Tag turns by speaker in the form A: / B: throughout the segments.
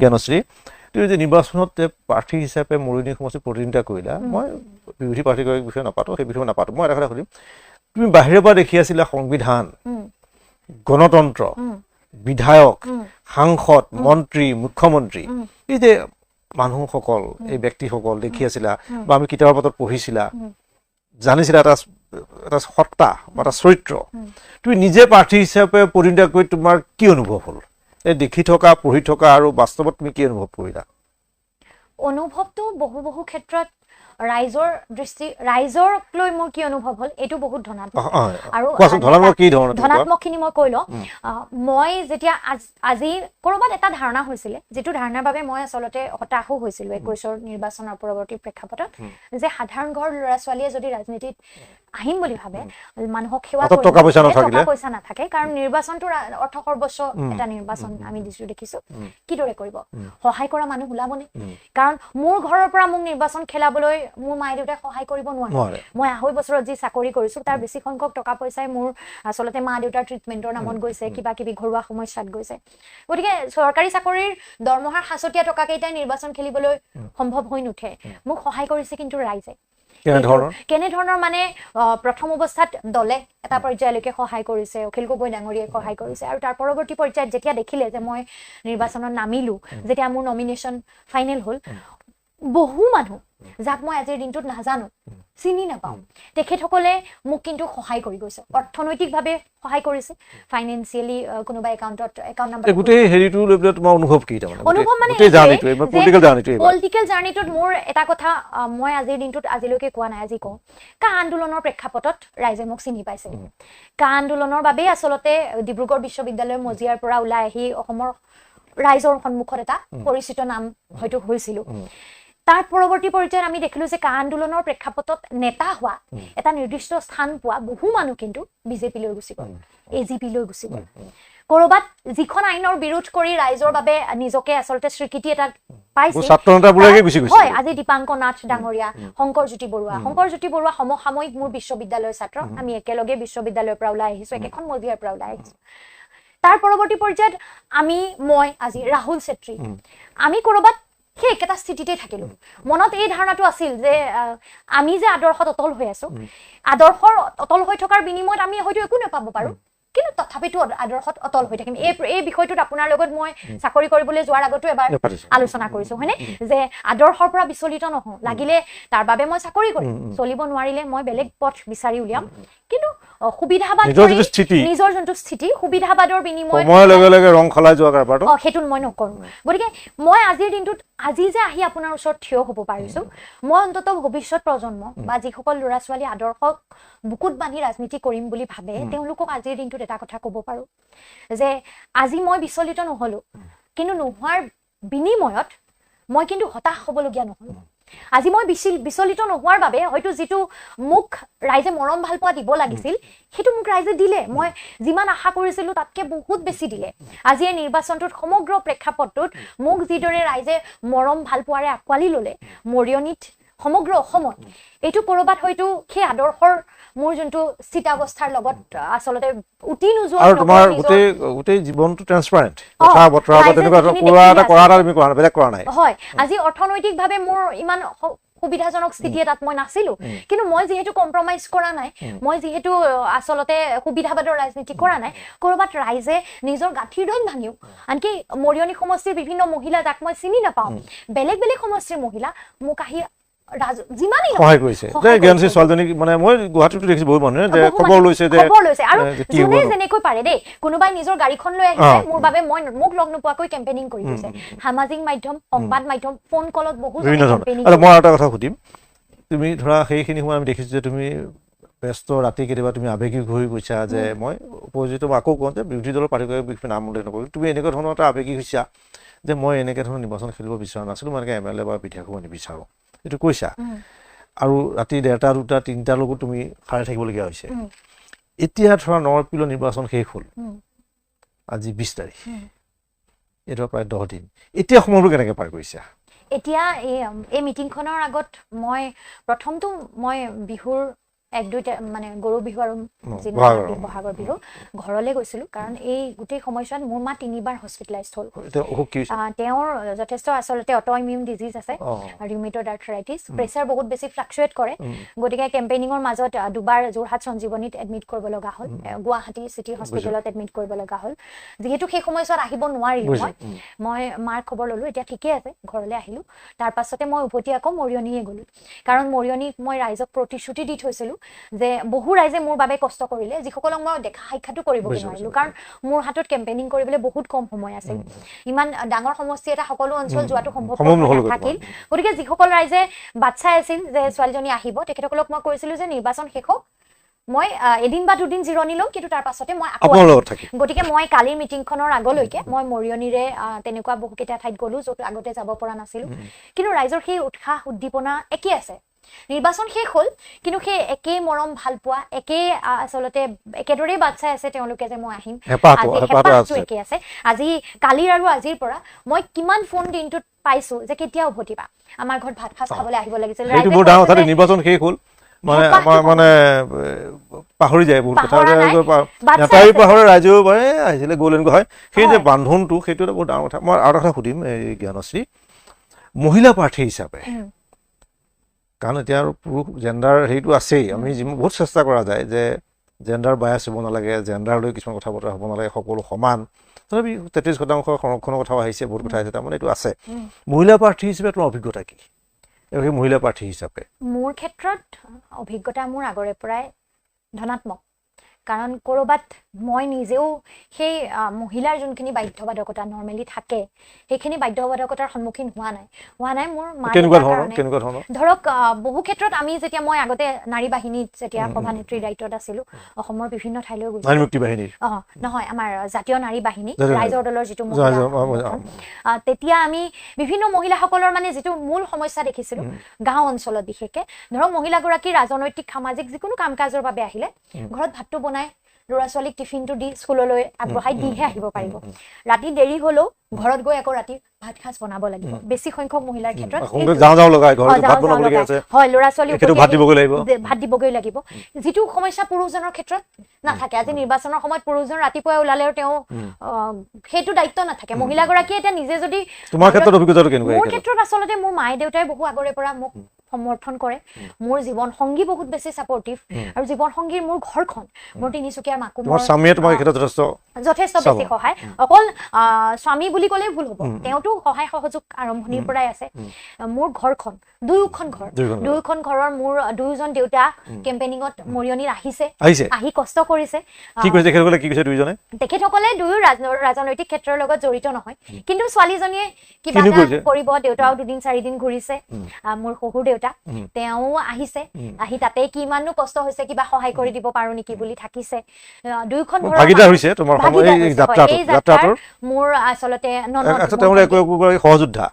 A: জ্ঞানশ্ৰী তুমি যে নিৰ্বাচনত প্ৰাৰ্থী হিচাপে মৰিয়নি সমষ্টিত প্ৰতিনিধিত্ব কৰিলা মই বিৰোধী প্ৰাৰ্থীগৰাকীৰ বিষয়ে নাপাতো সেই বিষয়ে নাপাতো মই এটা কথা সুধিম তুমি বাহিৰৰ পৰা দেখি আছিলা সংবিধান গণতন্ত্ৰ বিধায়ক সাংসদ মন্ত্ৰী মুখ্যমন্ত্ৰী এই যে মানুহসকল এই ব্যক্তিসকল দেখি আছিলা বা আমি কিতাপৰ পত্ৰত পঢ়িছিলা জানিছিলা এটা সত্তা বা এটা চৰিত্ৰ তুমি নিজে প্ৰাৰ্থী হিচাপে প্ৰতিনিধিত্ব কৰি তোমাৰ কি অনুভৱ হ'ল এই দেখি থকা পঢ়ি থকা আৰু বাস্তৱত তুমি কি অনুভৱ কৰিলা
B: অনুভৱটো বহু ক্ষেত্ৰত ৰাইজক লৈ মোৰ কি অনুভৱ হ'ল এইটো বহুত ধনাত্মক আৰু ধনাত্মকখিনি মই কৈ লওঁ মই যেতিয়া আজি ক'ৰবাত এটা ধাৰণা হৈছিলে যিটো ধাৰণাৰ বাবে মই আচলতে হতাশো হৈছিলো 21ৰ নিৰ্বাচনৰ পৰৱৰ্তী প্ৰেক্ষাপটত যে সাধাৰণ ঘৰৰ ল'ৰা ছোৱালীয়ে যদি ৰাজনীতিত আহিম বুলি ভাবে মানুহক সেৱা কৰি টকা পইচা নাথাকে কাৰণ নিৰ্বাচনটো অৰ্থ সৰ্বস্ব এটা নিৰ্বাচন আমি দেখিছো কিদৰে কৰিব সহায় কৰা মানুহ ওলাবনে কাৰণ মোৰ ঘৰৰ পৰা মোক নিৰ্বাচন খেলাবলৈ মোৰ মায়ে দেউতাই সহায় কৰিব নোৱাৰে মই 2.5 বছৰত যি চাকৰি কৰিছো তাৰ বেছি সংখ্যক টকা পইচাই মোৰ আচলতে মা দেউতাৰ ট্ৰিটমেন্টৰ নামত গৈছে কিবা কিবি ঘৰুৱা সমস্যাত গৈছে গতিকে চৰকাৰী চাকৰিৰ দৰমহাৰ 600 টকা কেইটাই নিৰ্বাচন খেলিবলৈ সম্ভৱ হৈ নুঠে মোক সহায় কৰিছে কিন্তু ৰাইজে কেনে ধৰণৰ মানে প্ৰথম অৱস্থাত দলে এটা পৰ্যায়লৈকে সহায় কৰিছে অখিল গগৈ ডাঙৰীয়ে সহায় কৰিছে আৰু তাৰ পৰৱৰ্তী পৰ্যায়ত যেতিয়া দেখিলে যে মই নিৰ্বাচনত নামিলো যেতিয়া মোৰ নমিনেশ্যন ফাইনেল হ'ল বহু মানুহ যাক মই আজিৰ দিনটোত নাজানো চিনি নাপাওঁ তেখেতসকলে মোক কিন্তু সহায় কৰি গৈছে অৰ্থনৈতিকভাৱে সহায় কৰিছে ফাইনেন্সিয়েলি কোনোবা একাউণ্ট নাম্বাৰ
A: গোটেই হেৰিটো লৈ পেলাই তোমাৰ অনুভৱ কি তাৰমানে
B: অনুভৱ মানে পলিটিকেল জাৰ্নিটোত মোৰ এটা কথা মই আজিৰ দিনটোত আজিলৈকে কোৱা নাই আজি কওঁ কা আন্দোলনৰ প্ৰেক্ষাপটত ৰাইজে মোক চিনি পাইছে কা আন্দোলনৰ বাবে আচলতে ডিব্ৰুগড় বিশ্ববিদ্যালয়ৰ মজিয়াৰ পৰা ওলাই আহি অসমৰ ৰাইজৰ সন্মুখত এটা পৰিচিত নাম হয়তো হৈছিল তাৰ পৰৱৰ্তী পৰ্যায়ত আমি দেখিলো যে কা আন্দোলনৰ প্ৰেক্ষাপটত নেতা হোৱা এটা নিৰ্দিষ্ট স্থান পোৱা বহু মানুহ কিন্তু বিজেপি লৈ গুচি গ'ল এজিপি লৈ গুচি গ'ল কৰবাত যিখন আইনৰ বিৰোধ কৰি ৰাইজৰ বাবে নিজকে আচলতে স্বীকৃতি এটা পাইছে হয় আজি দীপাংক নাথ ডাঙৰীয়া শংকৰজ্যোতি বৰুৱা সমসাময়িক মোৰ বিশ্ববিদ্যালয়ৰ ছাত্ৰ আমি একেলগে বিশ্ববিদ্যালয়ৰ পৰা ওলাই আহিছো একেখন মজিয়াৰ পৰা ওলাই আহিছো তাৰ পৰৱৰ্তী পৰ্যায়ত মই আজি ৰাহুল চেত্ৰী আমি কৰবাত সেই একেটা স্থিতিতে থাকিলো মনত এই ধাৰণাটো আছিল যে আমি যে আদৰ্শত অটল হৈ আছো আদৰ্শৰ অটল হৈ থকাৰ বিনিময়ত আমি হয়তো একো নাপাব পাৰো কিন্তু তথাপিতো আদৰ্শত অটল হৈ থাকিম এই বিষয়টোত আপোনাৰ লগত মই চাকৰি কৰিবলৈ যোৱাৰ আগতো এবাৰ আলোচনা কৰিছো হয়নে যে আদৰ্শৰ পৰা বিচলিত নহওঁ লাগিলে তাৰ বাবে মই চাকৰি কৰিম চলিব নোৱাৰিলে মই বেলেগ পথ বিচাৰি উলিয়াম কিন্তু সুবিধাবাদ নিজৰ যোনটো স্থিতি সুবিধাবাদৰ বিনিময়ত
A: ৰং খলাই যোৱা কাৰবাৰটো
B: সেইটো মই নকৰো গতিকে মই আজিৰ দিনটোত আজি যে আহি আপোনাৰ ওচৰত থিয় হ'ব পাৰিছো মই অন্তত ভৱিষ্যত প্ৰজন্ম বা যিসকল ল'ৰা ছোৱালী আদৰ্শক বুকুত বান্ধি ৰাজনীতি কৰিম বুলি ভাবে তেওঁলোকক আজিৰ দিনটোত এটা কথা ক'ব পাৰো যে আজি মই বিচলিত নহলো কিন্তু নোহোৱাৰ বিনিময়ত মই কিন্তু হতাশ হ'বলগীয়া নহলো আজি মই বিচলিত নোহোৱাৰ বাবে হয়তো যিটো মোক ৰাইজে মৰম ভাল পোৱা দিব লাগিছিল সেইটো মোক ৰাইজে দিলে মই যিমান আশা কৰিছিলো তাতকে বহুত বেছি দিলে আজি এই নিৰ্বাচনটোত সমগ্ৰ প্ৰেক্ষাপটটোত মোক যিদৰে ৰাইজে মৰম ভাল পোৱাৰে আঁকোৱালি ল'লে মৰিয়নিত সমগ্ৰ অসমত এইটো কৰবাত হয়তো সেই আদৰ্শৰ মোৰ যোনটো স্থিতাৱস্থাৰ লগত আচলতে উটি নোযোৱা
A: আৰু তোমাৰ গোটেই জীৱনটো ট্ৰান্সপাৰেন্ট কথা বতৰা তেনেকুৱা কৰা এটা তুমি কৰা বেলেগ কৰা নাই
B: হয় আজি অৰ্থনৈতিকভাৱে মোৰ ইমান সুবিধাজনক স্থিতি এটাত মই নাছিলো কিন্তু মই যিহেতু কম্প্ৰমাইজ কৰা নাই মই যিহেতু আচলতে সুবিধাবাদৰ ৰাজনীতি কৰা নাই কৰবাত ৰাইজে নিজৰ গাঁঠিৰ দম ভাঙিও আনকি মৰিয়নি সমষ্টিৰ বিভিন্ন মহিলা যাক মই চিনি নাপাওঁ বেলেগ সমষ্টিৰ মহিলা মোক আহি
A: সহায় কৰিছে জ্ঞানশ্ৰী ছোৱালীজনীক মানে মই গুৱাহাটীতো দেখিছো বহুত মানুহে যে খবৰ লৈছে
B: আৰু যোনে যেনেকৈ পাৰে দেই কোনোবাই নিজৰ গাড়ীখন লৈ আহিছে মোৰ বাবে মোক লগ নোপোৱাকৈ কেম্পেইনিং কৰি গৈছে সামাজিক মাধ্যম সংবাদ মাধ্যম ফোন কলত বহুত
A: মই এটা কথা সুধিম তুমি ধৰা সেইখিনি সময় আমি দেখিছো যে তুমি ব্যস্ত ৰাতি কেতিয়াবা তুমি আৱেগিক হৈ গৈছা যে মই অপজিত আকৌ কওঁ যে বিৰোধী দলৰ প্ৰাৰ্থীগৰাকীৰ বিষয়ে নাম উল্লেখ নকৰোঁ তুমি এনেকুৱা ধৰণৰ এটা আৱেগিক হৈছা যে মই এনেকুৱা ধৰণৰ নিৰ্বাচন খেলিব বিচৰা নাছিলো মই এনেকৈ MLA বা বিধায়ক হ'ব নিবিচাৰোঁ এইটো কৈছা আৰু ৰাতি 1:30, 2:00, 3টাৰ লগত তুমি খাৰে থাকিবলগীয়া হৈছে এতিয়া ধৰা 9 এপ্ৰিলৰ নিৰ্বাচন শেষ হ'ল আজি 20 তাৰিখ এইটো প্ৰায় 10 দিন এতিয়া সময়টো কেনেকৈ পাৰ কৰিছা
B: এতিয়া এই মিটিংখনৰ আগত মই প্ৰথমটো মই বিহুৰ 1-2 মানে গৰু বিহু আৰু বহাগৰ বিহু ঘৰলৈ গৈছিলোঁ কাৰণ এই গোটেই সময়ছোৱাত মোৰ মা 3বাৰ হস্পিটেলাইজড হ'ল তেওঁৰ যথেষ্ট আচলতে অট'ইমিউন ডিজিজ আছে ৰিউমেটইড আৰ্থৰাইটিছ প্ৰেছাৰ বহুত বেছি ফ্লাকচুৱেট কৰে গতিকে কেম্পেইনিঙৰ মাজত 2বাৰ যোৰহাট সঞ্জীৱনীত এডমিট কৰিব লগা হ'ল গুৱাহাটী চিটি হস্পিটেলত এডমিট কৰিব লগা হ'ল যিহেতু সেই সময়ছোৱাত আহিব নোৱাৰিলোঁ মই মাৰ খবৰ ল'লোঁ এতিয়া ঠিকে আছে ঘৰলৈ আহিলোঁ তাৰ পাছতে মই উভতি আকৌ মৰিয়নিয়ে গ'লোঁ কাৰণ মৰিয়নিক মই ৰাইজক প্ৰতিশ্ৰুতি দি থৈছিলোঁ যে বহু ৰাইজে মোৰ বাবে কষ্ট কৰিলে যিসকলক মই দেখা সাক্ষাতো কৰিব নোৱাৰিলোঁ কাৰণ মোৰ হাতত কেম্পেইনিং কৰিবলৈ বহুত কম সময় আছিল ইমান ডাঙৰ সমষ্টি এটা সকলো অঞ্চল যোৱাটো সম্ভৱ নাথাকিল গতিকে যিসকল ৰাইজে বাট চাই আছিল যে ছোৱালীজনী আহিব তেখেতসকলক মই কৈছিলোঁ যে নিৰ্বাচন শেষ হওক মই এদিন বা দুদিন জিৰণি লওঁ কিন্তু তাৰ পাছতে মই গতিকে মই কালিৰ মিটিংখনৰ আগলৈকে মই মৰিয়নিৰে তেনেকুৱা বহুকেইটা ঠাইত গ'লোঁ য'ত আগতে যাব পৰা নাছিলোঁ কিন্তু ৰাইজৰ সেই উৎসাহ উদ্দীপনা একেই আছে নিৰ্বাচন শেষ হ'ল কিন্তু সেই একেই মৰম ভাল পোৱা একেই আচলতে একেদৰেই বাট চাই আছে তেওঁলোকে যে মই আহিম হেঁপাহটো একেই আছে আজি কালিৰ আৰু আজিৰ পৰা মই কিমান ফোন দিনটোত পাইছোঁ যে কেতিয়া উভতিবা আমাৰ ঘৰত ভাত সাজ খাবলৈ আহিব লাগিছিল
A: নিৰ্বাচন শেষ হ'ল মানে পাহৰি যায় বহুত কথা পাহৰে ৰাইজেও আহিছিলে গ'ল এনেকুৱা হয় সেই যে বান্ধোনটো সেইটো এটা বহুত ডাঙৰ কথা মই আৰু এটা কথা সুধিম এই জ্ঞানশ্ৰী মহিলা প্ৰাৰ্থী হিচাপে কাৰণ এতিয়া আৰু পুৰুষ জেণ্ডাৰ হেৰিটো আছেই আমি বহুত চেষ্টা কৰা যায় যে জেণ্ডাৰ বায়াছ হ'ব নালাগে জেণ্ডাৰ লৈ কিছুমান কথা বতৰা হ'ব নালাগে সকলো সমান তথাপি 33% সংৰক্ষণৰ কথাও আহিছে বহুত কথা আহিছে তাৰমানে এইটো আছে মহিলা প্ৰাৰ্থী হিচাপে তোমাৰ অভিজ্ঞতা কি মহিলা প্ৰাৰ্থী হিচাপে
B: মোৰ ক্ষেত্ৰত অভিজ্ঞতা মোৰ আগৰে পৰাই ধনাত্মক কাৰণ ক'ৰবাত মই নিজেও সেই মহিলাৰ যোনখিনি বাধ্যবাধকতা নৰ্মেলি থাকে সেইখিনি বাধ্যবাধকতাৰ সন্মুখীন হোৱা নাই মোৰ ধৰক বহু ক্ষেত্ৰত আমি যেতিয়া মই আগতে নাৰী বাহিনীত যেতিয়া সভানেত্ৰীৰ দায়িত্বত আছিলোঁ অসমৰ বিভিন্ন ঠাইলৈ গৈছিলোঁ নহয় আমাৰ জাতীয় নাৰী বাহিনী ৰাইজৰ দলৰ যিটো তেতিয়া আমি বিভিন্ন মহিলাসকলৰ মানে যিটো মূল সমস্যা দেখিছিলোঁ গাঁও অঞ্চলত বিশেষকৈ ধৰক মহিলাগৰাকী ৰাজনৈতিক সামাজিক যিকোনো কাম কাজৰ বাবে আহিলে ঘৰত ভাতটো বনাই ল'ৰা ছোৱালীক টিফিনটো দি স্কুললৈ আগবঢ়াই দিহে আহিব পাৰিব ৰাতি দেৰি হ'লেও ঘৰত গৈ আকৌ ৰাতি ভাত সাজ বনাব লাগিব বেছি সংখ্যক মহিলাৰ ক্ষেত্ৰত হয় ল'ৰা ছোৱালী ভাত দিবগৈ লাগিব যিটো সমস্যা পুৰুষজনৰ ক্ষেত্ৰত নাথাকে আজি নিৰ্বাচনৰ সময়ত পুৰুষজন ৰাতিপুৱাই ওলালেও তেওঁ সেইটো দায়িত্ব নাথাকে মহিলাগৰাকীয়ে এতিয়া নিজে যদি
A: তোমাৰ ক্ষেত্ৰত অভিজ্ঞতাটো কেনেকুৱা
B: মোৰ ক্ষেত্ৰত আচলতে মোৰ মায়ে দেউতাই বহু আগৰে পৰা মোক সমৰ্থন কৰে মোৰ জীৱন সংগী বহুত বেছি সাপোৰ্টিভ আৰু জীৱন সংগীৰ মোৰ ঘৰখন মোৰ তিনিচুকীয়াৰ মাকো
A: মোৰ স্বামীয়ে তোমাৰ ক্ষেত্ৰত
B: যথেষ্ট বেছি সহায় অকল স্বামী বুলি ক'লে ভুল হ'ব তেওঁতো সহায় সহযোগ আৰম্ভণিৰ পৰাই আছে মোৰ ঘৰখন দুয়োখন ঘৰৰ মোৰ দুয়োজন দেউতা কেম্পেইনিঙত মৰিয়নিত আহি কষ্ট কৰিছে তেখেতসকলে দুয়ো ৰাজনৈতিক ক্ষেত্ৰৰ লগত জড়িত নহয় কিন্তু ছোৱালীজনীয়ে কিবা কৰিব দেউতাও 2-4 দিন ঘূৰিছে মোৰ শহুৰ দেউতা তেওঁ আহিছে আহি তাতে কিমানো কষ্ট হৈছে কিবা সহায় কৰি দিব পাৰো নেকি বুলি থাকিছে দুয়োখন ঘৰৰ ভাগিদাৰ হৈছে তোমাৰ এই যাত্ৰাটোৰ মোৰ আচলতে সহযোদ্ধা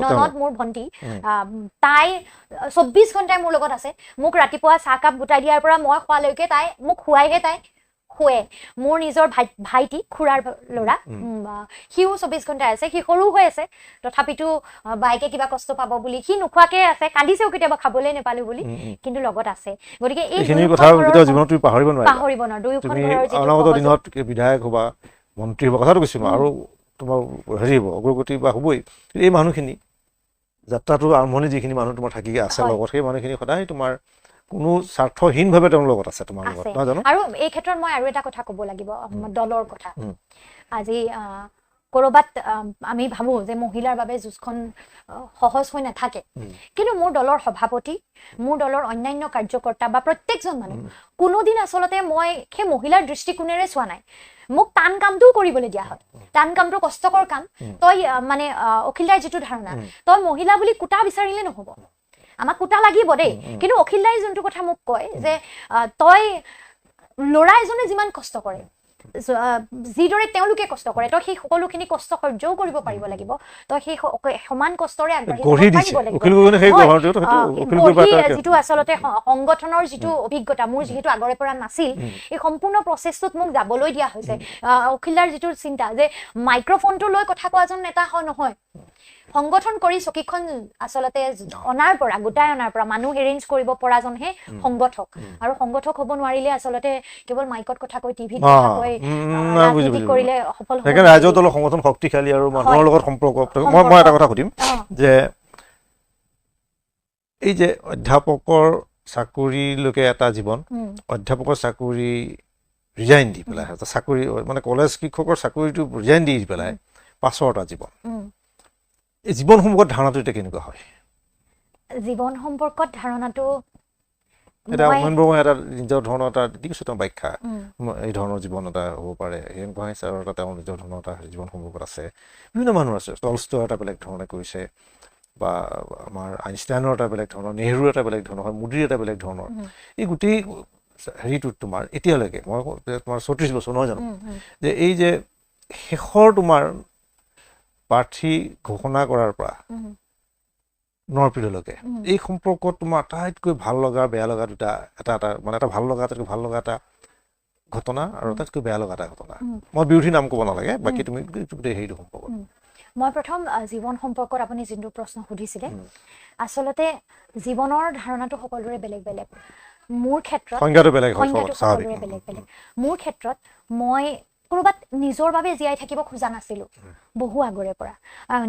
B: ননদ মোৰ ভণ্টি তাই 24 ঘণ্টাই মোৰ লগত আছে মোক ৰাতিপুৱা চাহকাপ গোটাই দিয়াৰ পৰা মই খোৱালৈকে তাই মোক খুৱাইহে তাই শুৱে মোৰ নিজৰ ভাইটি খুৰাৰ ল'ৰা সিও 24 ঘণ্টাই আছে সি সৰু হৈ আছে তথাপিতো বাইকে কিবা কষ্ট পাব বুলি সি নোখোৱাকে আছে কান্দিছেও কেতিয়াবা খাবলৈ নেপালো বুলি কিন্তু লগত আছে গতিকে এইখিনি কথা জীৱনত তুমি পাহৰিব নোৱাৰা দুয়োখন ঘৰৰ
A: অনাগত দিনত বিধায়ক হবা মন্ত্ৰী হবা কথাটো কৈছো আৰু তোমাৰ হেৰি হ'ব অগ্ৰগতি বা হ'বই এই মানুহখিনি যাত্ৰাটোৰ আৰম্ভণি যিখিনি মানুহ তোমাৰ থাকি আছে লগত সেই মানুহখিনি সদায় তোমাৰ কোনো স্বাৰ্থহীনভাৱে তেওঁৰ লগত আছে তোমাৰ লগত নহয় জানো
B: আৰু এই ক্ষেত্ৰত মই আৰু এটা কথা ক'ব লাগিব দলৰ কথা আজি ক'ৰবাত আমি ভাবো যে মহিলাৰ বাবে যুঁজখন সহজ হৈ নাথাকে কিন্তু মোৰ দলৰ সভাপতি মোৰ দলৰ অন্যান্য কাৰ্যকৰ্তা বা প্ৰত্যেকজন মানুহ কোনোদিন আচলতে মই সেই মহিলাৰ দৃষ্টিকোণেৰে চোৱা নাই মোক টান কামটোও কৰিবলৈ দিয়া হয় টান কামটো কষ্টকৰ কাম তই মানে অখিলদাৰ যিটো ধাৰণা তই মহিলা বুলি কোটা বিচাৰিলে নহ'ব আমাক কোটা লাগিব দেই কিন্তু অখিলদাই যোনটো কথা মোক কয় যে তই ল'ৰা এজনে যিমান কষ্ট কৰে যিদৰে তেওঁলোকে কষ্ট কৰে তই সেই সকলোখিনি কষ্ট সহ্যও কৰিব পাৰিব লাগিব তই সেই সমান কষ্টৰে যিটো আচলতে সংগঠনৰ যিটো অভিজ্ঞতা মোৰ যিহেতু আগৰে পৰা নাছিল এই সম্পূৰ্ণ প্ৰচেছটোত মোক যাবলৈ দিয়া হৈছে অখিলদাৰ যিটো চিন্তা যে মাইক্ৰফোনটো লৈ কথা কোৱাজন নেতা হয় নহয় সংগঠন কৰি চকীখন আচলতে অনাৰ পৰা গোটাই অনাৰ পৰা মানুহ এৰেঞ্জ কৰিব পৰাজনহে সংগঠক আৰু সংগঠক হ'ব নোৱাৰিলে আচলতে কেৱল মাইকত কথা কৈ টিভিত কথা কৈ ৰাজনীতি কৰিলে সফল হ'ব
A: সেইকাৰণে ৰাইজৰ দলৰ সংগঠন শক্তিশালী আৰু মানুহৰ লগত সম্পৰ্ক মই এটা কথা সুধিম যে এই যে অধ্যাপকৰ চাকৰিলৈকে এটা জীৱন অধ্যাপকৰ চাকৰি ৰিজাইন দি পেলাই চাকৰি মানে কলেজ শিক্ষকৰ চাকৰিটো ৰিজাইন দি পেলাই পাছৰ এটা জীৱন এই জীৱন সম্পৰ্কত ধাৰণাটো এতিয়া কেনেকুৱা হয়
B: জীৱন সম্পৰ্কত ধাৰণাটো
A: এটা অমূল্যময় এটা নিজৰ ধৰণৰ এটা দিছো তেওঁ ব্যাখ্যা এই ধৰণৰ জীৱন এটা হ'ব পাৰে এনেকুৱা হৈছে আৰু এটা তেওঁৰ নিজৰ ধৰণৰ এটা জীৱন সম্পৰ্কত আছে বিভিন্ন মানুহ আছে টলষ্টয় এটা বেলেগ ধৰণে কৰিছে বা আমাৰ আইনষ্টাইনৰ এটা বেলেগ ধৰণৰ নেহৰুৰ এটা বেলেগ ধৰণৰ মোদীৰ এটা বেলেগ ধৰণৰ এই গোটেই হেৰিটোত তোমাৰ এতিয়ালৈকে মই তোমাৰ 34 বছৰ নহয় জানো যে এই যে শেষৰ তোমাৰ প্ৰাৰ্থী ঘোষণা কৰাৰ পৰা নৰপিৰলৈকে এই সম্পৰ্কত তোমাৰ আটাইতকৈ ভাল লগা বেয়া লগা দুটা এটা মানে এটা ভাল লগা আটাইতকৈ ভাল লগা এটা ঘটনা আৰু আটাইতকৈ বেয়া লগা এটা ঘটনা মই বিৰোধী নাম ক'ব নালাগে বাকী তুমি গোটেই হেৰিটো সম্পৰ্ক
B: মই প্ৰথম জীৱন সম্পৰ্কত আপুনি যোনটো প্ৰশ্ন সুধিছিলে আচলতে জীৱনৰ ধাৰণাটো সকলোৰে বেলেগ বেলেগ মোৰ ক্ষেত্ৰত
A: সংজ্ঞাটো বেলেগ হয়
B: বেলেগ বেলেগ মোৰ ক্ষেত্ৰত মই কৰবাত নিজৰ বাবে জীয়াই থাকিব খোজা নাছিলো বহু আগৰে পৰা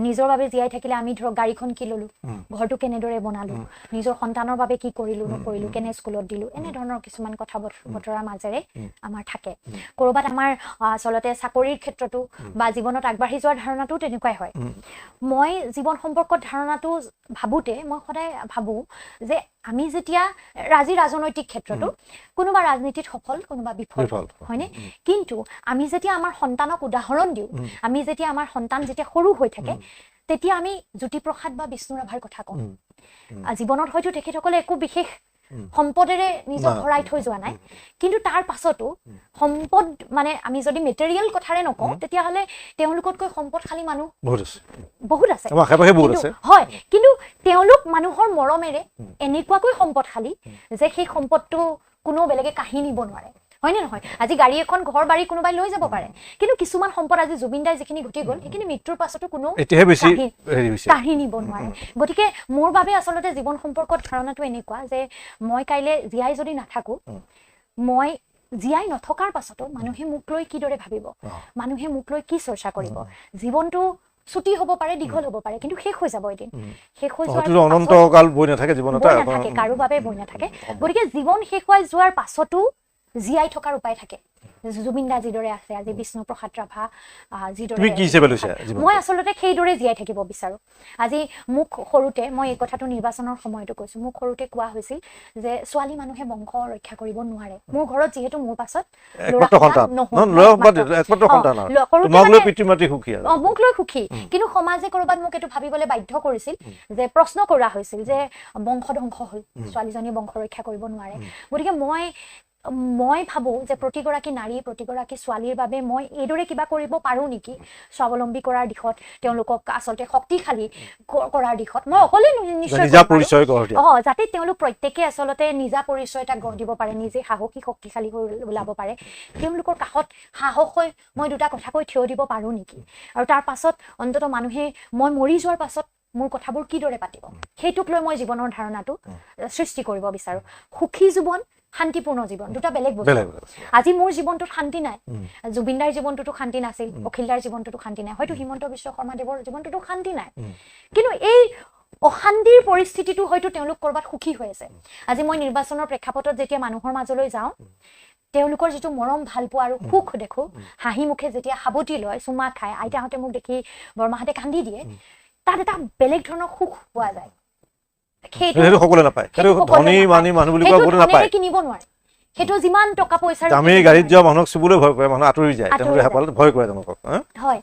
B: নিজৰ বাবে জীয়াই থাকিলে আমি ধৰক গাড়ীখন কি ললো ঘৰটো কেনেদৰে বনালো নিজৰ সন্তানৰ বাবে কি কৰিলো নকৰিলো কেনে স্কুলত দিলো এনে ধৰণৰ কিছুমান কথা বতৰাৰ মাজেৰে আমাৰ থাকে কৰবাত আমাৰ আচলতে চাকৰিৰ ক্ষেত্ৰতো বা জীৱনত আগবাঢ়ি যোৱাৰ ধাৰণাটো তেনেকুৱাই হয় মই জীৱন সম্পৰ্কত ধাৰণাটো ভাবোতে মই সদায় ভাবো যে আমি যেতিয়া ৰাজনৈতিক ক্ষেত্ৰতো কোনোবা ৰাজনীতিত সফল কোনোবা বিফল হয়নে কিন্তু আমি যেতিয়া আমাৰ সন্তানক উদাহৰণ দিওঁ আমি যেতিয়া আমাৰ সন্তান যেতিয়া সৰু হৈ থাকে তেতিয়া আমি জ্যোতিপ্ৰসাদ বা বিষ্ণু ৰাভাৰ কথা কওঁ জীৱনত হয়তো তেখেতসকলে একো বিশেষ সম্পদেৰে নিজক ভৰাই থৈ যোৱা নাই কিন্তু তাৰ পাছতো সম্পদ মানে আমি যদি মেটেৰিয়েল কথাৰে নকওঁ তেতিয়াহ'লে তেওঁলোকতকৈ সম্পদশালী মানুহ বহুত আছে হয় কিন্তু তেওঁলোক মানুহৰ মৰমেৰে এনেকুৱাকৈ সম্পদশালী যে সেই সম্পদটো কোনো বেলেগে কাঢ়ি নিব নোৱাৰে হয়নে নহয় আজি গাড়ী এখন ঘৰ বাৰী কোনোবাই লৈ যাব পাৰে কিন্তু কিছুমান সম্পদ আজি জুবিন দাই যিখিনি ঘটি গ'ল সেইখিনি মৃত্যুৰ পাছতো কোনো কাঢ়ি নিব নোৱাৰে গতিকে মোৰ বাবে আচলতে জীৱন সম্পৰ্কত ধাৰণাটো এনেকুৱা যে মই কাইলে জীয়াই যদি নাথাকো মই জীয়াই নথকাৰ পাছতো মানুহে মোক লৈ কিদৰে ভাবিব মানুহে মোক লৈ কি চৰ্চা কৰিব জীৱনটো ছুটি হ'ব পাৰে দীঘল হ'ব পাৰে কিন্তু শেষ হৈ যাব এদিন শেষ হৈ যোৱাৰ
A: অনন্তকাল বৈ নাথাকে জীৱনত
B: কাৰো বাবে বৈ নাথাকে গতিকে জীৱন শেষ হৈ যোৱাৰ পাছতো জীয়াই থকাৰ উপায় থাকে জুবিন দা যিদৰে আছে আজি বিষ্ণু প্ৰসাদ ৰাভা যিদৰে মই আচলতে সেইদৰে জীয়াই থাকিব বিচাৰো আজি মোক সৰুতে মই এই কথাটো নিৰ্বাচনৰ সময়তো কৈছো মোক সৰুতে কোৱা হৈছিল যে ছোৱালী মানুহে বংশ ৰক্ষা কৰিব নোৱাৰে মোৰ ঘৰত যিহেতু মোৰ পাছত মোক লৈ সুখী কিন্তু সমাজে কৰবাত মোক এইটো ভাবিবলৈ বাধ্য কৰিছিল যে প্ৰশ্ন কৰা হৈছিল যে বংশ ধ্বংস হ'ল ছোৱালীজনী বংশ ৰক্ষা কৰিব নোৱাৰে গতিকে মই ভাবো যে প্ৰতিগৰাকী নাৰী প্ৰতিগৰাকী ছোৱালীৰ বাবে মই এইদৰে কিবা কৰিব পাৰো নেকি স্বাৱলম্বী কৰাৰ দিশত তেওঁলোকক আচলতে শক্তিশালী কৰাৰ দিশত মই অকলে নিশ্চয় যাতে তেওঁলোক প্ৰত্যেকে আচলতে নিজা পৰিচয় এটা গঢ় দিব পাৰে নিজে সাহসী শক্তিশালী হৈ ওলাব পাৰে তেওঁলোকৰ কাষত সাহস হৈ মই দুটা কথা কৈ থিয় দিব পাৰো নেকি আৰু তাৰ পাছত অন্তত মানুহে মই মৰি যোৱাৰ পাছত মোৰ কথাবোৰ কিদৰে পাতিব সেইটোক লৈ মই জীৱনৰ ধাৰণাটো সৃষ্টি কৰিব বিচাৰো সুখী জীৱন শান্তিপূৰ্ণ জীৱন দুটা বেলেগ বস্তু আজি মোৰ জীৱনটোত শান্তি নাই জুবিন দাৰ জীৱনটোতো শান্তি নাছিল অখিল দাৰ জীৱনটোতো শান্তি নাই হয়তো হিমন্ত বিশ্ব শৰ্মা দেৱৰ জীৱনটোতো শান্তি নাই কিন্তু এই অশান্তিৰ পৰিস্থিতিটো হয়তো তেওঁলোক কৰবাত সুখী হৈ আছে আজি মই নিৰ্বাচনৰ প্ৰেক্ষাপটত যেতিয়া মানুহৰ মাজলৈ যাওঁ তেওঁলোকৰ যিটো মৰম ভাল পোৱা আৰু সুখ দেখো হাঁহি মুখে যেতিয়া সাৱটি লয় চুমা খায় আইতাহঁতে মোক দেখি বৰমাহঁতে কান্দি দিয়ে তাত এটা বেলেগ ধৰণৰ সুখ পোৱা যায়
A: সেইটো সকলোৱে নাপায় সেইটো ধনী মানি মানুহ বুলি কোৱা কোনো নাপায়
B: কিনিব নোৱাৰে সেইটো যিমান টকা পইচাৰ
A: আমি গাড়ীত যোৱা মানুহক চুবলৈ ভয় কৰে মানুহ আঁতৰি যায় তেওঁলোকে হেপালত ভয় কৰে তেওঁলোকক
B: হয়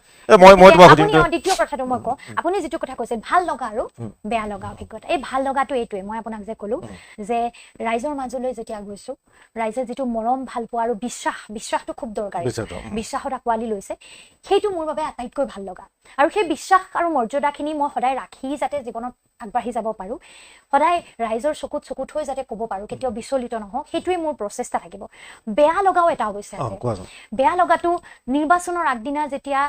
A: মই তোমাক সুধিম
B: দ্বিতীয় কথাটো মই কওঁ আপুনি যিটো কথা কৈছে ভাল লগা আৰু বেয়া লগা অভিজ্ঞতা এই ভাল লগাটো এইটোৱে মই আপোনাক যে ক'লো যে ৰাইজৰ মাজলৈ যেতিয়া গৈছো ৰাইজে যিটো মৰম ভাল পোৱা আৰু বিশ্বাসটো খুব দৰকাৰী বিশ্বাসত আঁকোৱালি লৈছে সেইটো মোৰ বাবে আটাইতকৈ ভাল লগা আৰু সেই বিশ্বাস আৰু মৰ্যাদাখিনি মই সদায় ৰাখি যাতে জীৱনত আগবাঢ়ি যাব পাৰো সদায় ৰাইজৰ চকুত হৈ যাতে ক'ব পাৰো কেতিয়াও বিচলিত নহওঁ সেইটোৱে মোৰ প্ৰচেষ্টা থাকিব বেয়া লগাও এটা অৱশ্যে আছে বেয়া লগাটো নিৰ্বাচনৰ আগদিনা যেতিয়া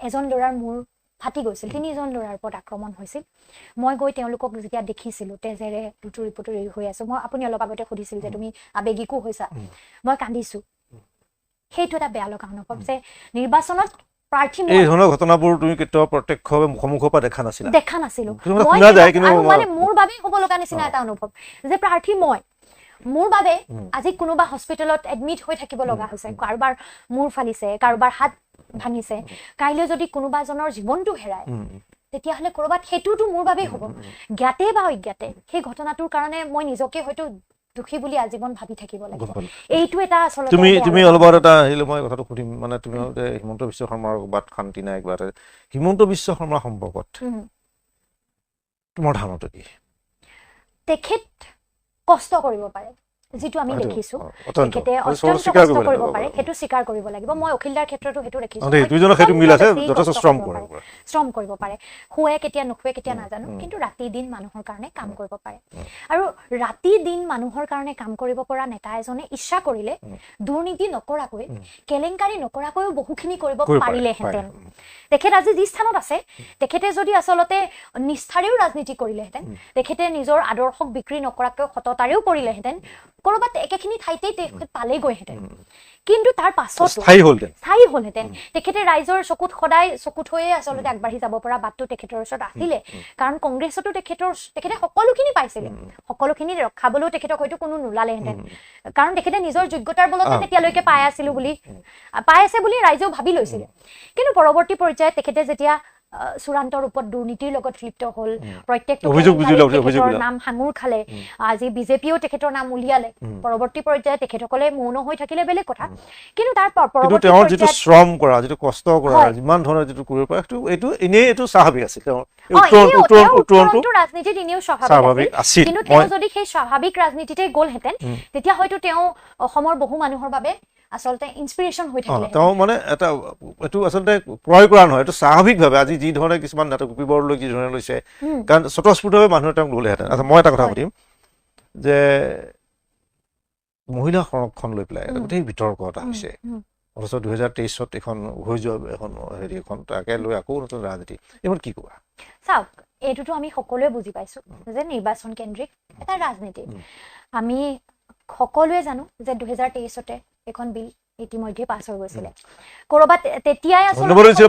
B: এজন ল'ৰাৰ মূৰ ফাটি গৈছিল 3জন ল'ৰাৰ ওপৰত আক্ৰমণ হৈছিল মই গৈ তেওঁলোকক যেতিয়া দেখিছিলো তেজেৰে টুটুৰি পুটুৰি হৈ আছে মই আপুনি অলপ আগতে সুধিছিল যে তুমি আবেগিকো হৈছা মই কান্দিছো সেইটো এটা বেয়া লগা অনুভৱ যে নিৰ্বাচনত প্ৰাৰ্থী
A: এই ধৰণৰ ঘটনাবোৰ তুমি কেতিয়াও প্ৰত্যক্ষভাৱে মুখমুখৰ পৰা দেখা নাছিলো
B: মানে মোৰ বাবে হ'ব লগা নিচিনা এটা অনুভৱ যে প্ৰাৰ্থী মই মোৰ বাবে আজি কোনোবা হস্পিটেলত এডমিট হৈ থাকিব লগা হৈছে কাৰোবাৰ মূৰ ফালিছে কাৰোবাৰ হাত ভাঙিছে কাইলৈ যদি কোনোবাজনৰ জীৱনটো হেৰায় তেতিয়াহ'লে কৰবাত সেইটোতো মোৰ বাবে হ'ব জ্ঞাতে বা অজ্ঞাতে সেই ঘটনাটোৰ কাৰণে মই নিজকে হয়তো দুখী বুলি আজীৱন ভাবি থাকিব লাগিব এইটো এটা আচলতে
A: তুমি অলপ এটা আহিলে মই কথাটো সুধিম মানে তুমি হিমন্ত বিশ্ব শৰ্মাৰ বাত শান্তি নাই একবাৰ হিমন্ত বিশ্ব শৰ্মাৰ সম্পৰ্কত তোমাৰ ধাৰণাটো কি
B: তেখেত কষ্ট কৰিব পাৰে যেটো আমি দেখিছো তেখেতে অত্যন্ত কষ্ট কৰিব পাৰে হেতু স্বীকাৰ কৰিব লাগিব মই অখিলদাৰ ক্ষেত্ৰতো হেতু দেখিছো
A: দুইজনৰ হেতু মিল আছে যথেষ্ট
B: শ্ৰম কৰিব পাৰে হুৱে কেতিয়া নুখুৱে কেতিয়া নাজানো কিন্তু ৰাতি দিন মানুহৰ কাৰণে কাম কৰিব পাৰে আৰু ৰাতি দিন মানুহৰ কাৰণে কাম কৰিব পৰা নেতা এজনে ইচ্ছা কৰিলে দুৰ্নীতি নকৰাকৈ কেলেংকাৰী নকৰাকৈও বহুখিনি কৰিব পাৰিলেহেঁতেন তেখেত আজি যি স্থানত আছে তেখেতে যদি আচলতে নিষ্ঠাৰেও ৰাজনীতি কৰিলেহেঁতেন তেখেতে নিজৰ আদৰ্শক বিক্ৰী নকৰাকৈ সততাৰেও কৰিলেহেঁতেন কৰবাত একেখিনি ঠাইতেই তেখেত পালে গৈহেঁতেন কিন্তু তাৰ পাছত স্থায়ী হ'লহেঁতেন তেখেতে ৰাইজৰ চকুত সদায় চকুত হৈয়ে আচলতে আগবাঢ়ি যাব পৰা বাটটো তেখেতৰ ওচৰত আছিলে কাৰণ কংগ্ৰেছতো তেখেতে সকলোখিনি পাইছিলে সকলোখিনি ৰখাবলৈও তেখেতক হয়তো কোনো নোলালেহেঁতেন কাৰণ তেখেতে নিজৰ যোগ্যতাৰ বলতে তেতিয়ালৈকে পাই আছে বুলি ৰাইজেও ভাবি লৈছিলে কিন্তু পৰৱৰ্তী পৰ্যায়ত তেখেতে যেতিয়া চূড়ান্ত ৰূপত দুৰ্নীতিৰ লগত লিপ্ত হ'ল প্ৰত্যেকটো নাম সাঙুৰ খালে আজি বিজেপিও তেখেতৰ নাম উলিয়ালে পৰৱৰ্তী পৰ্যায়ত তেখেতসকলে মৌন হৈ থাকিলে বেলেগ কথা কিন্তু তাৰ পৰৱৰ্তী
A: তেওঁৰ যিটো শ্ৰম কৰা যিটো কষ্ট কৰা যিমান ধৰণৰ যিটো কৰিব পাৰে এইটো স্বাভাৱিক আছিল
B: উত্তৰটো ৰাজনীতিত এনেও স্বাভাৱিক আছিল কিন্তু তেওঁ যদি সেই স্বাভাৱিক ৰাজনীতিতে গ'লহেঁতেন তেতিয়া হয়তো তেওঁ অসমৰ বহু মানুহৰ বাবে আচলতে ইনস্পিৰেশন হৈ থাকিলে
A: তো মানে এটা এটো আসলতে প্ৰয় কৰা নহয় এটো স্বাভাৱিকভাৱে আজি যি ধৰণে কিছুমান নাটক বিবৰ লৈ কি ধৰণে লৈছে কাৰণ স্বতঃস্ফূৰ্তভাৱে মানুহ এটা ললেহেঁতেন আচ্ছা মই এটা কথা সুধিম যে মহিলা সংৰক্ষণ লৈ পেলাই এটা গোটেই বিতৰ্ক এটা হৈছে অথচ 2023ত এখন হৈ যোৱা এখন হেৰি এখন তাকে লৈ আকৌ নতুন ৰাজনীতি এইবোৰ কি কোৱা
B: চাওক এইটোতো আমি সকলোৱে বুজি পাইছো যে নিৰ্বাচন কেন্দ্ৰিক এটা ৰাজনীতি আমি সকলোৱে জানো যে 2023তে এখন বিল ইতিমধ্যে পাছ হৈ গৈছিল কৰবাত তেতিয়াই
A: আছে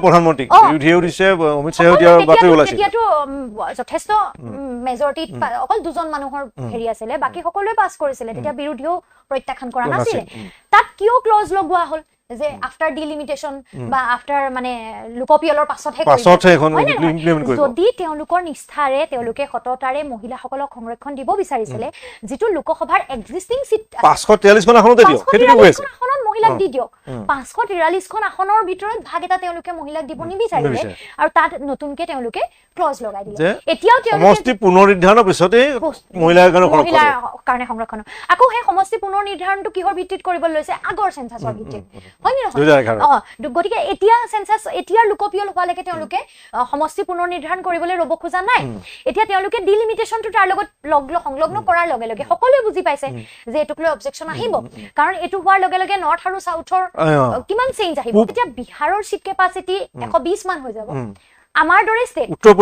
A: প্ৰধানমন্ত্ৰী বিৰোধীও দিছে অমিত শাহেও দিয়া বাতৰি ওলাইছে
B: তেতিয়াতো যথেষ্ট মেজৰিটি অকল দুজন মানুহৰ হেৰি আছিল বাকি সকলোৱে পাছ কৰিছিল তেতিয়া বিৰোধীও প্ৰত্যাখ্যান কৰা নাছিল তাত কিয় ক্লজ লগোৱা হ'ল যে আফটাৰ ডিলিমিটেশন বা আফটাৰ মানে লোকপিয়লৰ পাছতহে
A: এখন ইমপ্লিমেন্ট কৰিব
B: যদি তেওঁলোকৰ নিষ্ঠাৰে তেওঁলোকে সততাৰে মহিলাসকলক সংৰক্ষণ দিব বিচাৰিছিলে যেটো লোকসভাৰ এক্সিস্টিং সিট
A: 543 খন আসনতে দিও সেইটো কি হৈছে
B: আসনত মহিলাক দি দিও 543 খন আসনৰ ভিতৰত ভাগ এটা তেওঁলোকে মহিলাক দিব নিবিচাৰিলে আৰু তাত নতুনকে তেওঁলোকে ক্লজ লগাই দিলে এতিয়াও তেওঁলোকে
A: সমষ্টি পুনৰ্নিৰ্ধাৰণৰ পিছতে মহিলাৰ
B: কাৰণে সংৰক্ষণ আকৌ সেই সমষ্টি পুনৰ্নিৰ্ধাৰণটো কিহৰ ভিত্তিত কৰিব লৈছে আগৰ সেন্সাছৰ ভিত্তিত হয় নে গতিকে এতিয়া সেন্সাছ এতিয়াৰ লোকপিয়ল হোৱালৈকে তেওঁলোকে সমষ্টি পুনৰ্নিৰ্ধাৰণ কৰিবলৈ ৰব খোজা নাই এতিয়া তেওঁলোকে ডিলিমিটেশনটো তাৰ লগত সংলগ্ন কৰাৰ লগে লগে সকলোৱে বুজি পাইছে যে এটুক লৈ অবজেকশন আহিব কাৰণ এটু হোৱাৰ লগে লগে নৰ্থ আৰু সাউথৰ কিমান চেঞ্জ আহিব এতিয়া বিহাৰৰ সিট কেপাসিটি 120 মান হৈ যাব আমাৰ দৰে ষ্টেট উত্তৰ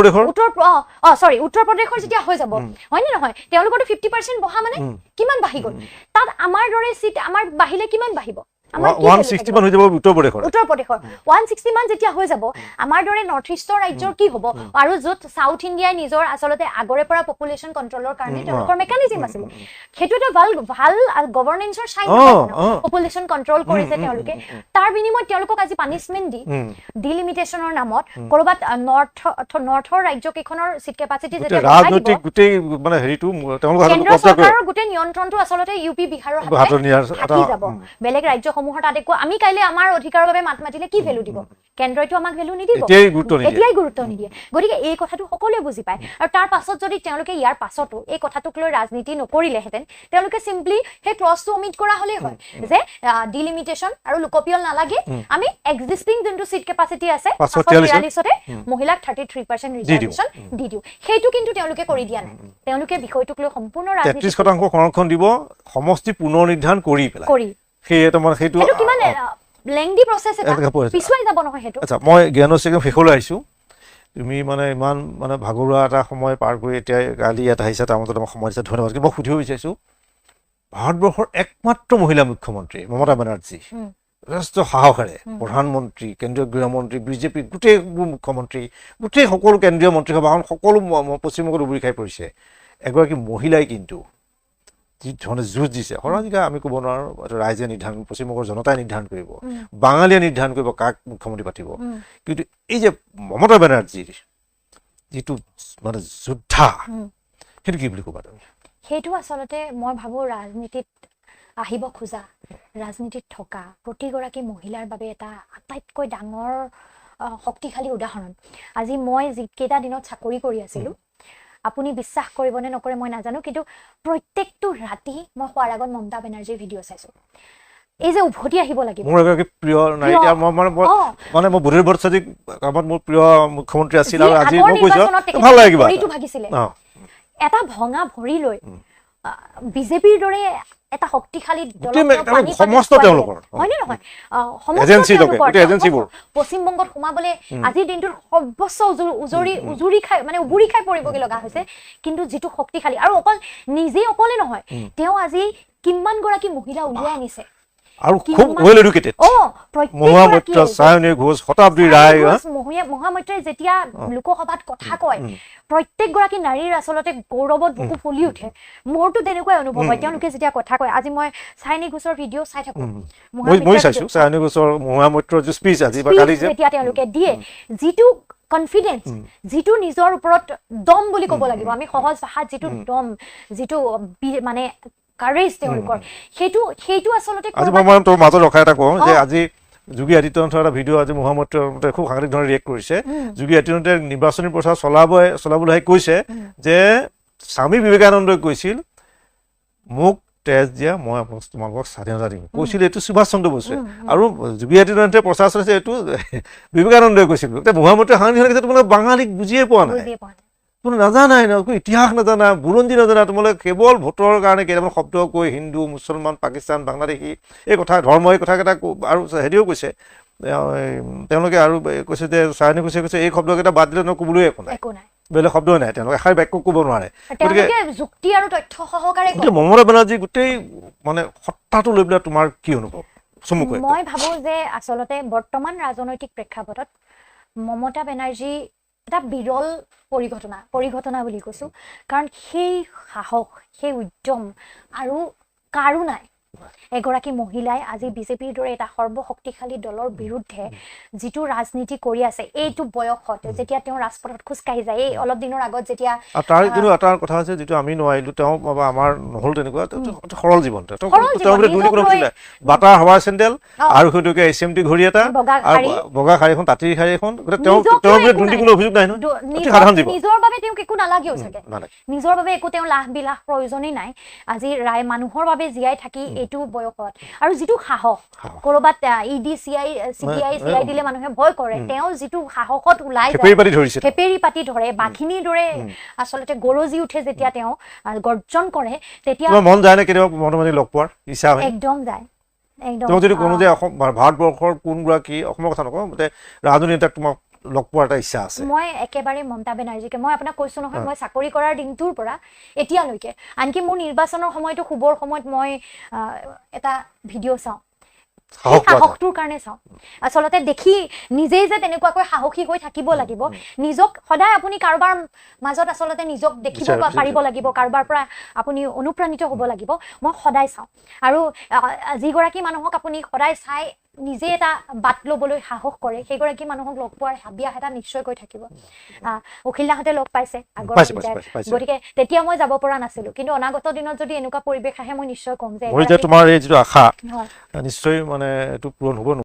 B: প্ৰদেশৰ যেতিয়া হৈ যাব হয় নে নহয় তেওঁলোকৰটো 50% বহা মানে কিমান বাঢ়ি গ'ল তাত আমাৰ দৰে সিট আমাৰ বাহিলে কিমান বাঢ়িব
A: 160 মান হৈ যাব উত্তৰ প্ৰদেশৰ
B: 160 মান যেতিয়া হৈ যাব আমাৰ দৰে নৰ্থ ইষ্টৰ ৰাজ্যৰ কি হ'ব আৰু যত সাউথ ইণ্ডিয়াই নিজৰ আসলতে আগৰে পৰা পপুলেশন কন্ট্ৰোলৰ কাৰণে তেওঁলোকৰ মেকানিজম আছিল হেতু এটা ভাল গভৰ্নেন্সৰ সাইন পপুলেশন কন্ট্ৰোল কৰিছে তেওঁলোকে তাৰ বিনিময়ত তেওঁলোকক আজি পানিশমেন্ট দি ডিলিমিটেশনৰ নামত কৰবাত নৰ্থৰ ৰাজ্যকেইখনৰ সিট কেপাসিটি যেতিয়া
A: ৰাজনৈতিক গোটেই মানে হেৰিটো তেওঁলোকৰ হাতত কব্জা কৰে
B: আৰু গোটেই নিয়ন্ত্ৰণটো আসলতে ইউপি বিহাৰৰ হাতত যাব বেলেগ ৰাজ্য সমূহৰ তাত একো আমি কাইলে আমাৰ অধিকাৰৰ বাবে মাত মাতিলে কি ভ্যালু দিব কেন্দ্ৰইটো আমাক ভ্যালু নিদিব এতিয়াই গুৰুত্ব নিদিয়ে গতিকে এই কথাটো সকলোৱে বুজি পায় আৰু তাৰ পাছত যদি তেওঁলোকে ইয়াৰ পাছতো এই কথাটোক লৈ ৰাজনীতি নকৰিলেহেঁতেন তেওঁলোকে সিম্পলি সেই ক্লজটো অমিট কৰা হলে হয় যে ডিলিমিটেশন আৰু লোকপিয়ল নালাগে আমি এক্সিস্টিং যোনটো সিট কেপাসিটি আছে 543তে মহিলাক 33% ৰিজাৰ্ভেশন দি দিও সেইটো কিন্তু তেওঁলোকে কৰি দিয়া নাই তেওঁলোকে বিষয়টোক লৈ সম্পূৰ্ণ ৰাজনীতি
A: 33% সংৰক্ষণ দিব সমষ্টি পুনৰ্নিৰ্ধাৰণ কৰি পেলাই সেইটো
B: কিমান লেংদি প্ৰসেস এটা পিছুৱাই যাব নহয় হেতু
A: আচ্ছা মই জ্ঞান চেকম ফেখলৈ আহিছো তুমি মানে ইমান মানে ভাগৰুৱা এটা সময় পাৰ কৰি এতিয়া কালি ইয়াত আহিছা, তাৰ মাজত আমাৰ সময় দিছা, ধন্যবাদ। কিন্তু মই সুধিব বিচাৰিছোঁ, ভাৰতবৰ্ষৰ একমাত্ৰ মহিলা মুখ্যমন্ত্ৰী মমতা বেনাৰ্জী যথেষ্ট সাহসেৰে প্ৰধানমন্ত্ৰী, কেন্দ্ৰীয় গৃহমন্ত্ৰী, বিজেপি গোটেইবোৰ মুখ্যমন্ত্ৰী, গোটেই সকলো কেন্দ্ৰীয় মন্ত্ৰীসভাখন সকলো পশ্চিমবংগত উবুৰি খাই পৰিছে। এগৰাকী মহিলাই কিন্তু যি ধৰণে যুঁজ দিছে, সৰ্বাধিকাৰ আমি ক'ব নোৱাৰোঁ, ৰাইজে নিৰ্ধাৰণ, পশ্চিমবংগৰ জনতাই নিৰ্ধাৰণ কৰিব, বাঙালীয়ে নিৰ্ধাৰণ কৰিব কাক মুখ্যমন্ত্ৰী পাতিব। কিন্তু এই যে মমতা বেনাৰ্জীৰ যিটো মানে যোদ্ধা, সেইটো কি বুলি ক'বা তুমি?
B: সেইটো আচলতে মই ভাবোঁ ৰাজনীতিত আহিব খোজা, ৰাজনীতিত থকা প্ৰতিগৰাকী মহিলাৰ বাবে এটা আটাইতকৈ ডাঙৰ শক্তিশালী উদাহৰণ। আজি মই যিকেইটা দিনত চাকৰি কৰি আছিলোঁ, আপুনি বিশ্বাস কৰিবনে নকৰে মই নাজানো, কিন্তু প্ৰত্যেকটো ৰাতি মই শোৱাৰ আগত মমতা বেনাৰ্জীৰ ভিডিঅ' চাইছোঁ। এই যে উভতি আহিব লাগিব,
A: মোৰ এগৰাকী প্ৰিয় নাৰী, মানে মই বুধিৰ বৰছাদীক কামত মোৰ প্ৰিয় মুখ্যমন্ত্ৰী আছিল, আৰু আজি মই কৈছোঁ ভাল লাগে কিবা
B: ভাগিছিলে। এটা ভঙা ভৰি লৈ বিজেপিৰ দৰে এটা শক্তিশালী পশ্চিমবংগত সোমাবলৈ আজিৰ দিনটোত সৰ্বোচ্চ উজুৰি খাই মানে উবুৰি খাই পৰিবগৈ লগা হৈছে। কিন্তু যিটো শক্তিশালী, আৰু অকল নিজেই অকলে নহয়, তেওঁ আজি কিমান গৰাকী মহিলা উলিয়াই আনিছে,
A: আৰু খুব ৱেল এডুকেটেড। মহামৈত্ৰ, সায়নী ঘোষ, শতাব্দী ৰায়,
B: মহামৈত্ৰই যেতিয়া লোকসভাত কথা কয়, প্ৰত্যেকগৰাকী নাৰীৰ আচলতে গৌৰৱত বুকু ফুলি উঠে। মোৰতো তেনেকুৱাই অনুভৱ হয় তেওঁলোকে যেতিয়া কথা কয়। আজি মই সায়নী ঘোষৰ ভিডিঅ' চাই থাকোঁ,
A: সায়নী ঘোষৰ মহামৈত্ৰৰ স্পীচ
B: যেতিয়া তেওঁলোকে দিয়ে, যিটো কনফিডেন্স, যিটো নিজৰ ওপৰত দম বুলি ক'ব লাগিব, আমি সহজ ভাষাত যিটো দম, যিটো মানে কাৰেজ তেওঁলোকৰ, সেইটো আচলতে
A: আজি মই তোৰ মাজত ৰখাই এটা কওঁ যে আজি যোগী আদিত্যনাথৰ এটা ভিডিঅ' আজি মহামৈত্ৰৰ খুব সাংঘাতিক ধৰণে ৰিয়েক্ট কৰিছে। যোগী আদিত্যনাথে নিৰ্বাচনী প্ৰচাৰ চলাবলৈ কৈছে যে স্বামী বিবেকানন্দই কৈছিল, মোক তেজ দিয়া, মই তোমালোকক স্বাধীনতা দিম, কৈছিল এইটো সুভাষ চন্দ্ৰ বসুৱে। আৰু যোগী আদিত্যনাথে প্ৰচাৰ চলাইছে এইটো বিবেকানন্দই কৈছিল। মহামৈত্ৰই সাংঘাতিক লাগিছে, তোমালোকে বাঙালীক বুজিয়ে পোৱা নাই, কোনো নাজানাই ন, ইতিহাস নাজানা, বুৰঞ্জী নাজানা, তোমালোকে কেৱল ভোটৰ কাৰণে কেইটামান শব্দ কৈ হিন্দু, মুছলমান, পাকিস্তান, বাংলাদেশী এই কথা ধৰ্ম এই কথাকেইটা, আৰু হেৰিও কৈছে তেওঁলোকে, আৰু কৈছে যে সায়নী ঘোষে কৈছে এই শব্দকেইটা বাদ দিলে ক'বলৈ একো নাই, বেলেগ শব্দই নাই, তেওঁলোকে এষাৰ বাক্য ক'ব নোৱাৰে।
B: গতিকে যুক্তি আৰু তথ্য সহকাৰে
A: মমতা বেনাৰ্জী গোটেই মানে সত্তাটো লৈ পেলাই তোমাৰ কি অনুভৱ?
B: মই ভাবোঁ যে আচলতে বৰ্তমান ৰাজনৈতিক প্ৰেক্ষাপটত মমতা বেনাৰ্জী এটা বিৰল পৰিঘটনা বুলি কৈছোঁ, কাৰণ সেই সাহস, সেই উদ্যম আৰু কাৰো নাই। এগৰাকী মহিলাই আজি বিজেপিৰ দৰে এটা সৰ্বশক্তিশালী দলৰ বিৰুদ্ধে যিটো ৰাজনীতি কৰি আছে, এইটো বয়সত যেতিয়া তেওঁ ৰাজপথত খোজকাঢ়ি যায়, এই অলপ দিনৰ আগত যেতিয়া
A: তাৰ কিন্তু এটা কথা আছে যিটো আমি নোৱাৰিলোঁ, তেওঁ আমাৰ নহ'ল তেনেকুৱা সৰল জীৱন, বাটাৰ হাৱাৰ চেণ্ডেল আৰু সেইটোকে HMT ঘড়ী এটা, বগা শাৰী এখন, তাঁতিৰ শাৰী এখন, তেওঁৰ দুৰ্নীতি কোনো অভিযোগ নাই নহয়, সাধাৰণ জীৱন।
B: নিজৰ বাবে তেওঁক একো নালাগেও চাগে, নিজৰ বাবে একো তেওঁ লাভ বিলাস প্ৰয়োজনেই নাই। আজি মানুহৰ বাবে জীয়াই থাকি এইটো বয়সত, আৰু যিটো সাহস, কৰবাত ED CI দিলে মানুহে ভয় কৰে, তেওঁ যিটো সাহসত ওলাই খেপেৰি পাতি ধৰে, বাঘিনীৰ দৰে আচলতে গৰজি উঠে, যেতিয়া তেওঁ গৰ্জন কৰে, তেতিয়া
A: মন যায় নে কেতিয়াবা মনে লগ পোৱাৰ ইচ্ছা হয়?
B: একদম যায়, একদম।
A: যদি কোনো যে ভাৰতবৰ্ষৰ কোনগৰাকী, অসমৰ কথা নকওঁ, ৰাজনীতিক তোমাক লগ পোৱাৰ এটা ইচ্ছা আছে?
B: মই একেবাৰে মমতা বেনাৰ্জীকে, মই আপোনাক কৈছো নহয়, মই চাকৰি কৰাৰ দিনটোৰ পৰা এতিয়ালৈকে, আনকি মোৰ নিৰ্বাচনৰ সময়তো শুবৰ সময়ত মই এটা ভিডিঅ' চাওঁ, সাহসটোৰ কাৰণে চাওঁ। আচলতে দেখি নিজেই যে তেনেকুৱাকৈ সাহসী হৈ থাকিব লাগিব, নিজক সদায় আপুনি কাৰোবাৰ মাজত আচলতে নিজক দেখিব পাৰিব লাগিব, কাৰোবাৰ পৰা আপুনি অনুপ্ৰাণিত হ'ব লাগিব, মই সদায় চাওঁ। আৰু যিগৰাকী মানুহক আপুনি সদায় চাই নিজে এটা বাট ল'বলৈ সাহস কৰে, সেইগৰাকী মানুহক লগ পোৱাৰ হাবিয়াস এটা নিশ্চয়কৈ থাকিব। অখিলদাহঁতে লগ পাইছে আগৰ, গতিকে তেতিয়া মই যাব পৰা নাছিলো, কিন্তু অনাগত দিনত যদি এনেকুৱা পৰিৱেশ আহে মই নিশ্চয় ক'ম যে
A: তোমাৰ এই যিটো আশা নিশ্চয় মানে এইটো পূৰণ হ'ব।